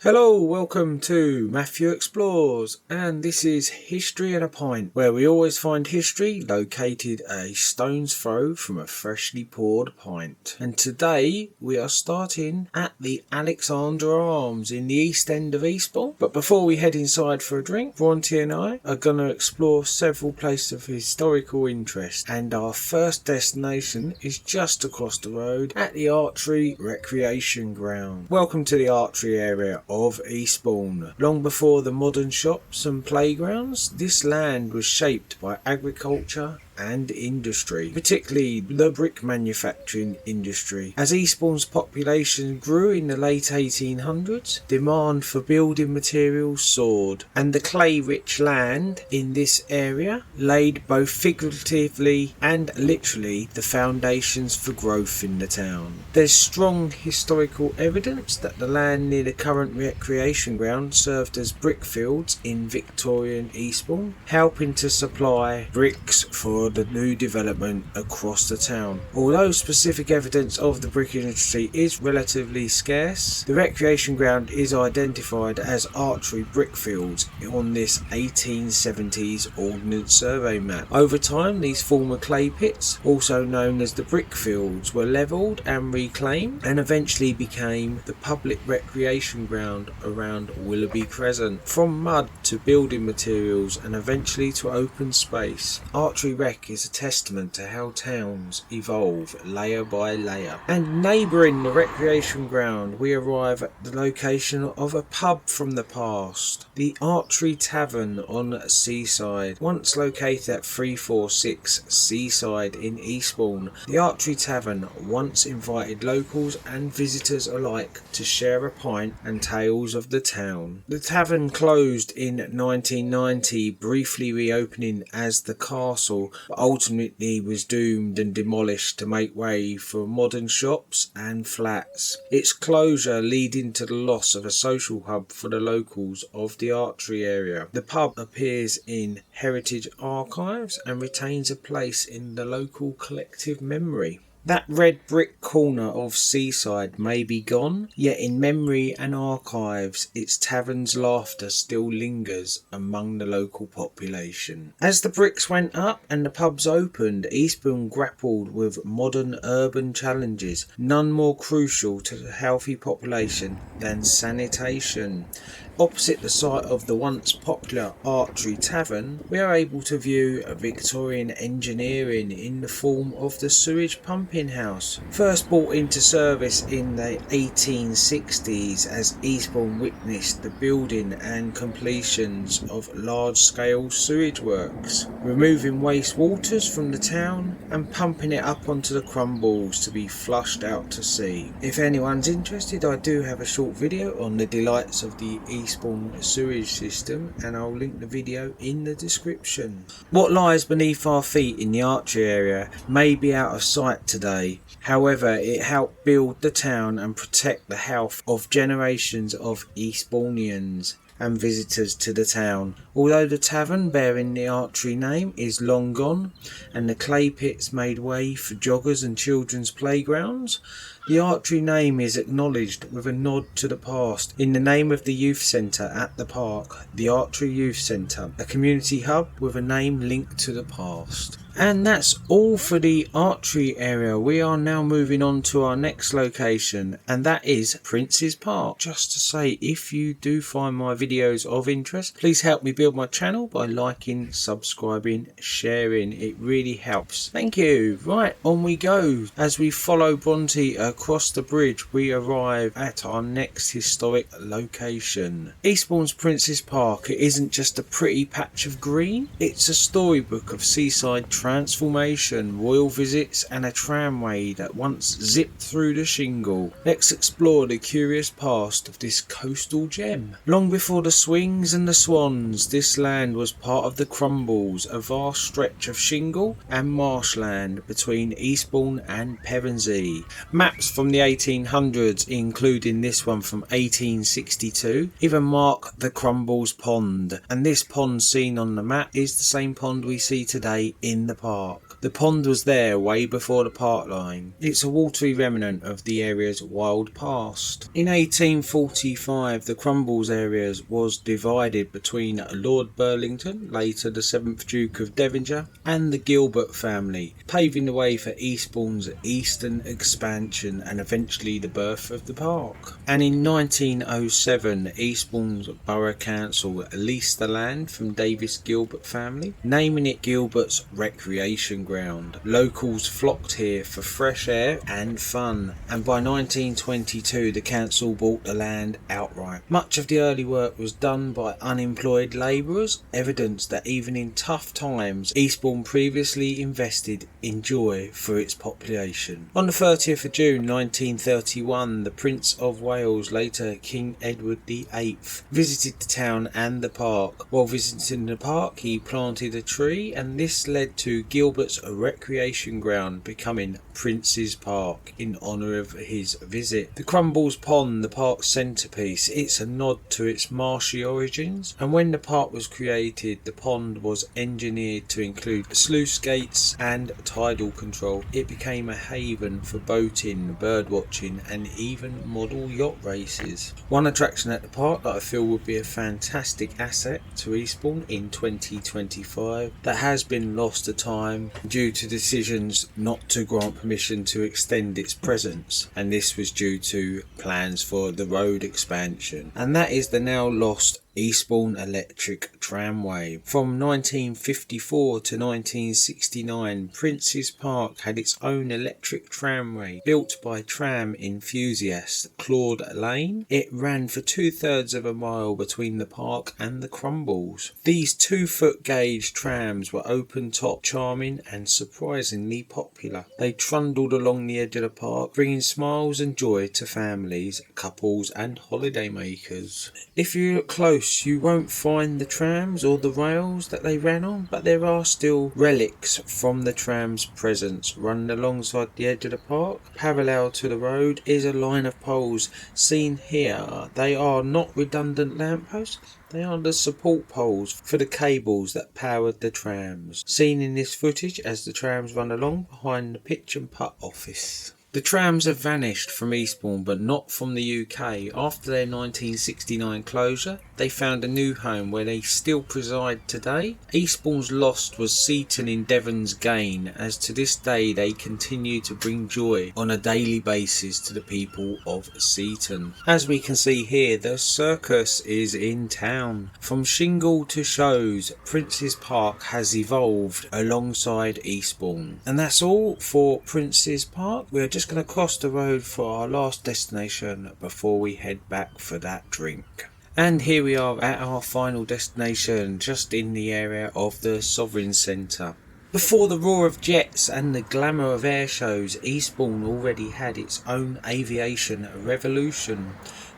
Hello, welcome to Matthew Explores, and this is History and a Pint, where we always find history located a stone's throw from a freshly poured pint. And today we are starting at the Alexandra Arms in the east end of Eastbourne. But before we head inside for a drink, Bronte and I are going to explore several places of historical interest, and our first destination is just across the road at the Archery Recreation Ground. Welcome to the archery area of Eastbourne. Long before the modern shops and playgrounds, this land was shaped by agriculture and industry, particularly the brick manufacturing industry. As Eastbourne's population grew in the late 1800s, demand for building materials soared, and the clay-rich land in this area laid both figuratively and literally the foundations for growth in the town. There's strong historical evidence that the land near the current recreation ground served as brickfields in Victorian Eastbourne, helping to supply bricks for the new development across the town. Although specific evidence of the brick industry is relatively scarce, the recreation ground is identified as Archery Brickfields on this 1870s Ordnance Survey map. Over time, these former clay pits, also known as the Brickfields, were levelled and reclaimed and eventually became the public recreation ground around Willoughby Crescent. From mud to building materials and eventually to open space, Archery Rec is a testament to how towns evolve layer by layer. And neighbouring the recreation ground, we arrive at the location of a pub from the past, the Archery Tavern on Seaside. Once located at 346 Seaside in Eastbourne, the Archery Tavern once invited locals and visitors alike to share a pint and tales of the town. The tavern closed in 1990, briefly reopening as the Castle, but ultimately was doomed and demolished to make way for modern shops and flats. Its closure leading to the loss of a social hub for the locals of the archery area. The pub appears in heritage archives and retains a place in the local collective memory. That red brick corner of Seaside may be gone, yet in memory and archives its tavern's laughter still lingers among the local population. As the bricks went up and the pubs opened, Eastbourne grappled with modern urban challenges, none more crucial to the healthy population than sanitation. Opposite the site of the once popular Archery Tavern, we are able to view a Victorian engineering in the form of the sewage pumping house. First brought into service in the 1860s as Eastbourne witnessed the building and completions of large-scale sewage works, removing waste waters from the town and pumping it up onto the crumbles to be flushed out to sea. If anyone's interested, I do have a short video on the delights of the Eastbourne sewage system, and I'll link the video in the description. What lies beneath our feet in the archery area may be out of sight today. However, it helped build the town and protect the health of generations of Eastbournians and visitors to the town. Although the tavern bearing the archery name is long gone and the clay pits made way for joggers and children's playgrounds, the archery name is acknowledged with a nod to the past in the name of the youth centre at the park, the Archery Youth Centre, a community hub with a name linked to the past. And that's all for the archery area. We are now moving on to our next location, and that is Prince's Park. Just to say, if you do find my videos of interest, please help me build my channel by liking, subscribing, sharing. It really helps. Thank you. Right, on we go. As we follow Bronte across the bridge, we arrive at our next historic location. Eastbourne's Prince's Park. It isn't just a pretty patch of green, it's a storybook of seaside transformation, royal visits and a tramway that once zipped through the shingle. Let's explore the curious past of this coastal gem. Long before the swings and the swans, this land was part of the Crumbles, a vast stretch of shingle and marshland between Eastbourne and Pevensey. Mapped maps from the 1800s, including this one from 1862, even mark the Crumbles Pond, and this pond seen on the map is the same pond we see today in the park. The pond was there way before the park line. It's a watery remnant of the area's wild past. In 1845, the Crumbles area was divided between Lord Burlington, later the 7th Duke of Devonshire, and the Gilbert family, paving the way for Eastbourne's eastern expansion and eventually the birth of the park. And in 1907, Eastbourne's Borough Council leased the land from Davis Gilbert family, naming it Gilbert's Recreation Ground. Locals flocked here for fresh air and fun, and by 1922 the council bought the land outright. Much of the early work was done by unemployed labourers, evidence that even in tough times Eastbourne previously invested in joy for its population. On the 30th of June 1931, the Prince of Wales, later King Edward VIII, visited the town and the park. While visiting the park, he planted a tree, and this led to Gilbert's Recreation Ground becoming Prince's Park in honour of his visit. The Crumbles Pond, the park's centrepiece, it's a nod to its marshy origins, and when the park was created, the pond was engineered to include sluice gates and tidal control. It became a haven for boating, bird watching and even model yacht races. One attraction at the park that I feel would be a fantastic asset to Eastbourne in 2025 that has been lost to time due to decisions not to grant permission to extend its presence, and this was due to plans for the road expansion, and that is the now lost Eastbourne Electric Tramway. From 1954 to 1969, Prince's Park had its own electric tramway built by tram enthusiast Claude Lane. It ran for 2/3 of a mile between the park and the Crumbles. These 2-foot gauge trams were open top, charming and surprisingly popular. They trundled along the edge of the park, bringing smiles and joy to families, couples and holiday makers. If you look close, you won't find the trams or the rails that they ran on, but there are still relics from the tram's presence. Running alongside the edge of the park, parallel to the road, is a line of poles. Seen here, they are not redundant lampposts. They are the support poles for the cables that powered the trams. Seen in this footage as the trams run along behind the pitch and putt office. The trams have vanished from Eastbourne, but not from the UK. After their 1969 closure, they found a new home where they still preside today. Eastbourne's lost was Seaton in Devon's gain, as to this day they continue to bring joy on a daily basis to the people of Seaton. As we can see here, the circus is in town. From shingle to shows, Prince's Park has evolved alongside Eastbourne. And that's all for Prince's Park. We're just going to cross the road for our last destination before we head back for that drink. And here we are at our final destination, just in the area of the Sovereign Centre. Before the roar of jets and the glamour of air shows, Eastbourne already had its own aviation revolution,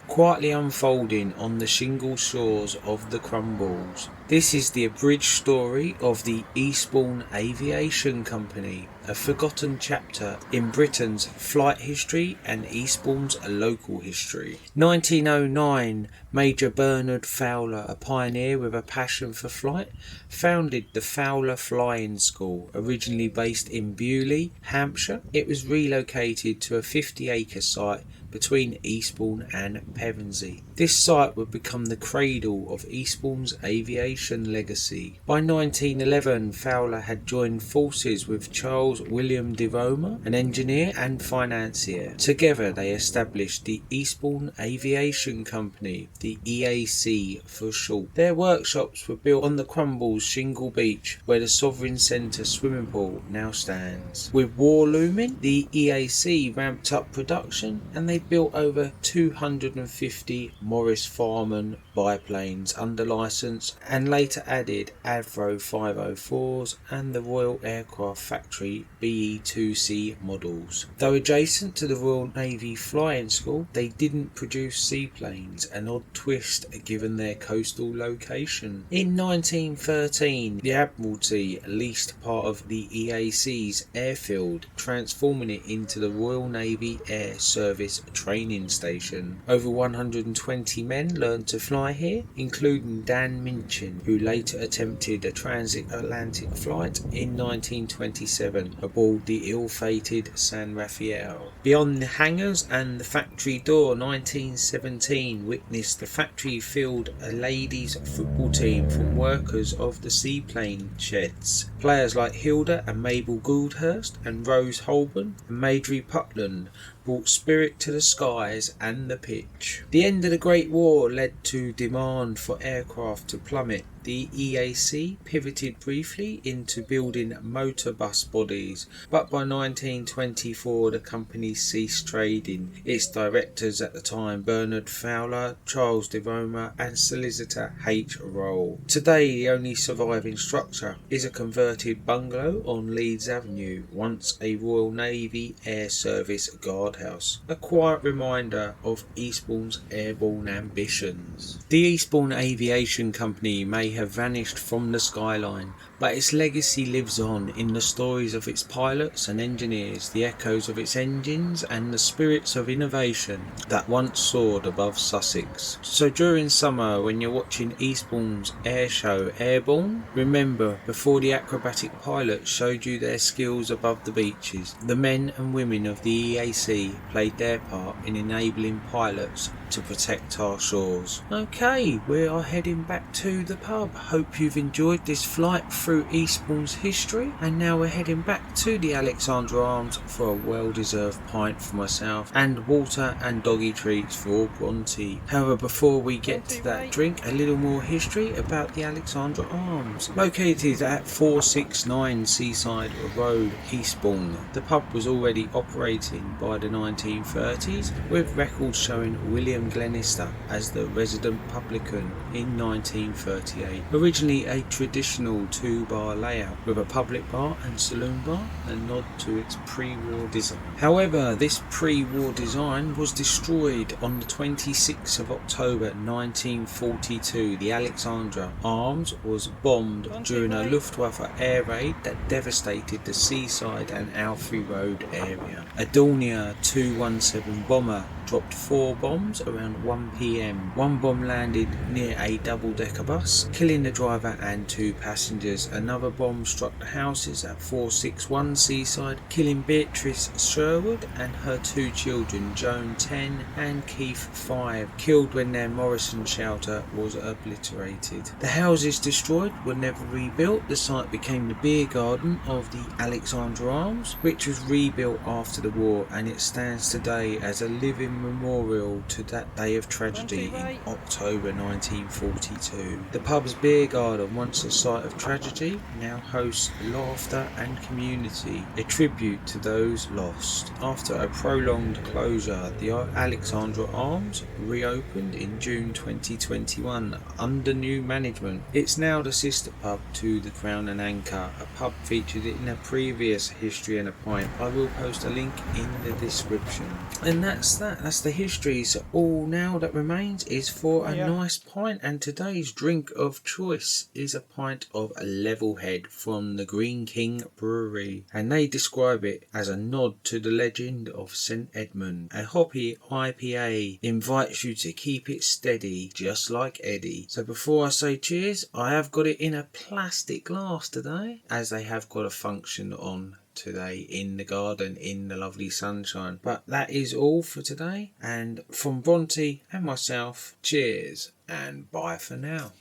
quietly unfolding on the shingle shores of the Crumbles. This is the abridged story of the Eastbourne Aviation Company, a forgotten chapter in Britain's flight history and Eastbourne's local history. 1909, Major Bernard Fowler, a pioneer with a passion for flight, founded the Fowler Flying School, originally based in Bewley, Hampshire. It was relocated to a 50-acre site between Eastbourne and Pevensey. This site would become the cradle of Eastbourne's aviation legacy. By 1911, Fowler had joined forces with Charles William de Roma, an engineer and financier. Together they established the Eastbourne Aviation Company, the EAC for short. Their workshops were built on the Crumbles shingle beach where the Sovereign Centre swimming pool now stands. With war looming, the EAC ramped up production and they They've built over 250 Morris Farman biplanes under licence and later added Avro 504s and the Royal Aircraft Factory BE-2C models. Though adjacent to the Royal Navy Flying School, they didn't produce seaplanes, an odd twist given their coastal location. In 1913, the Admiralty leased part of the EAC's airfield, transforming it into the Royal Navy Air Service training station. Over 120 men learned to fly here, including Dan Minchin, who later attempted a transatlantic flight in 1927 aboard the ill-fated San Rafael. Beyond the hangars and the factory door, 1917 witnessed the factory field a ladies' football team from workers of the seaplane sheds. Players like Hilda and Mabel Gouldhurst and Rose Holborn and Marjorie Putland brought spirit to the skies and the pitch. The end of the Great War led to demand for aircraft to plummet. The EAC pivoted briefly into building motor bus bodies, but by 1924 the company ceased trading. Its directors at the time, Bernard Fowler, Charles de Roma and solicitor H. Roll. Today the only surviving structure is a converted bungalow on Leeds Avenue, once a Royal Navy Air Service guardhouse, a quiet reminder of Eastbourne's airborne ambitions. The Eastbourne Aviation Company may have vanished from the skyline, but its legacy lives on in the stories of its pilots and engineers, the echoes of its engines and the spirits of innovation that once soared above Sussex. So during summer, when you're watching Eastbourne's air show Airborne, remember, before the acrobatic pilots showed you their skills above the beaches, the men and women of the EAC played their part in enabling pilots to protect our shores. Okay, we are heading back to the pub. Hope you've enjoyed this flight through Eastbourne's history, and now we're heading back to the Alexandra Arms for a well-deserved pint for myself and water and doggy treats for Bronte. However, before we get to that drink, a little more history about the Alexandra Arms. Located at 469 Seaside Road, Eastbourne, the pub was already operating by the 1930s, with records showing William Glenister as the resident publican in 1938. Originally a traditional two-bar layout with a public bar and saloon bar, a nod to its pre-war design. However, this pre-war design was destroyed on the 26th of October 1942. The Alexandra Arms was bombed during a Luftwaffe air raid that devastated the Seaside and Alfie Road area. A Dornier 217 bomber dropped 4 bombs around 1 PM. One bomb landed near a double-decker bus, killing the driver and 2 passengers. Another bomb struck the houses at 461 Seaside, killing Beatrice Sherwood and her 2 children, Joan 10 and Keith 5, killed when their Morrison shelter was obliterated. The houses destroyed were never rebuilt. The site became the beer garden of the Alexandra Arms, which was rebuilt after the war, and it stands today as a living memorial to that day of tragedy in October 1942. The pub's beer garden, once a site of tragedy, now hosts laughter and community, a tribute to those lost. After a prolonged closure, the Alexandra Arms reopened in June 2021 under new management. It's now the sister pub to the Crown and Anchor, a pub featured in a previous History and a Pint. I will post a link in the description. And that's that. That's the history. So all now that remains is for a nice pint, and today's drink of choice is a pint of Levelhead from the Green King Brewery, and they describe it as a nod to the legend of St Edmund. A hoppy IPA invites you to keep it steady, just like Eddie. So before I say cheers, I have got it in a plastic glass today, as they have got a function on today in the garden in the lovely sunshine. But that is all for today, and from Bronte and myself, cheers and bye for now.